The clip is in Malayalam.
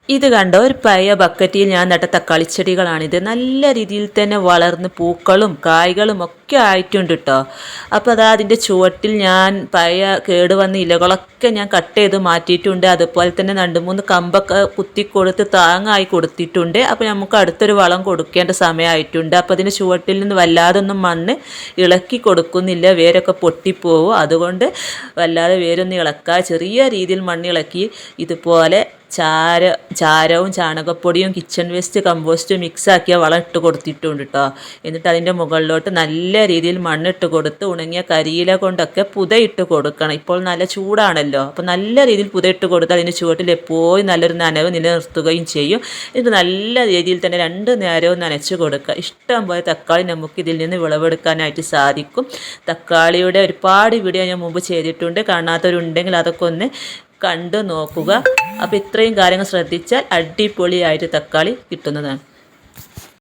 ഇത് കണ്ടോ, ഒരു പഴയ ബക്കറ്റിൽ ഞാൻ നട്ട തക്കാളിച്ചെടികളാണിത്. നല്ല രീതിയിൽ തന്നെ വളർന്ന് പൂക്കളും കായ്കളും ഒക്കെ ആയിട്ടുണ്ട് കേട്ടോ. അപ്പോൾ അതാ അതിൻ്റെ ചുവട്ടിൽ ഞാൻ പഴയ കേടുവന്ന ഇലകളൊക്കെ ഞാൻ കട്ട് ചെയ്ത് മാറ്റിയിട്ടുണ്ട്. അതുപോലെ തന്നെ 2-3 കമ്പൊക്കെ കുത്തിക്കൊടുത്ത് താങ്ങായി കൊടുത്തിട്ടുണ്ട്. അപ്പോൾ നമുക്ക് അടുത്തൊരു വളം കൊടുക്കേണ്ട സമയമായിട്ടുണ്ട്. അപ്പോൾ അതിൻ്റെ ചുവട്ടിൽ നിന്ന് വല്ലാതൊന്നും മണ്ണ് ഇളക്കി കൊടുക്കുന്നില്ല, വേരൊക്കെ പൊട്ടിപ്പോവും. വല്ലാതെ വേരൊന്നും ഇളക്കാതെ ചെറിയ രീതിയിൽ മണ്ണിളക്കി ഇതുപോലെ ചാരവും ചാണകപ്പൊടിയും കിച്ചൺ വേസ്റ്റ് കമ്പോസ്റ്റ് മിക്സാക്കിയ വളം ഇട്ട് കൊടുത്തിട്ടുണ്ട് കേട്ടോ. എന്നിട്ട് അതിൻ്റെ മുകളിലോട്ട് നല്ല രീതിയിൽ മണ്ണിട്ട് കൊടുത്ത് ഉണങ്ങിയ കരിയില കൊണ്ടൊക്കെ പുതയിട്ട് കൊടുക്കണം. ഇപ്പോൾ നല്ല ചൂടാണല്ലോ, അപ്പോൾ നല്ല രീതിയിൽ പുതയിട്ട് കൊടുത്ത് അതിൻ്റെ ചുവട്ടിൽ എപ്പോഴും നല്ലൊരു നനവ് നിലനിർത്തുകയും ചെയ്യും. ഇത് നല്ല രീതിയിൽ തന്നെ 2 നേരവും നനച്ച് കൊടുക്കുക. ഇഷ്ടം പോലെ തക്കാളി നമുക്ക് ഇതിൽ നിന്ന് വിളവെടുക്കാനായിട്ട് സാധിക്കും. തക്കാളിയുടെ ഒരുപാട് വീഡിയോ ഞാൻ മുമ്പ് ചെയ്തിട്ടുണ്ട്, കാണാത്തവരുണ്ടെങ്കിൽ അതൊക്കെ ഒന്ന് കണ്ടു നോക്കുക. അപ്പോൾ ഇത്രയും കാര്യങ്ങൾ ശ്രദ്ധിച്ചാൽ അടിപൊളിയായിട്ട് തക്കാളി കിട്ടുന്നതാണ്.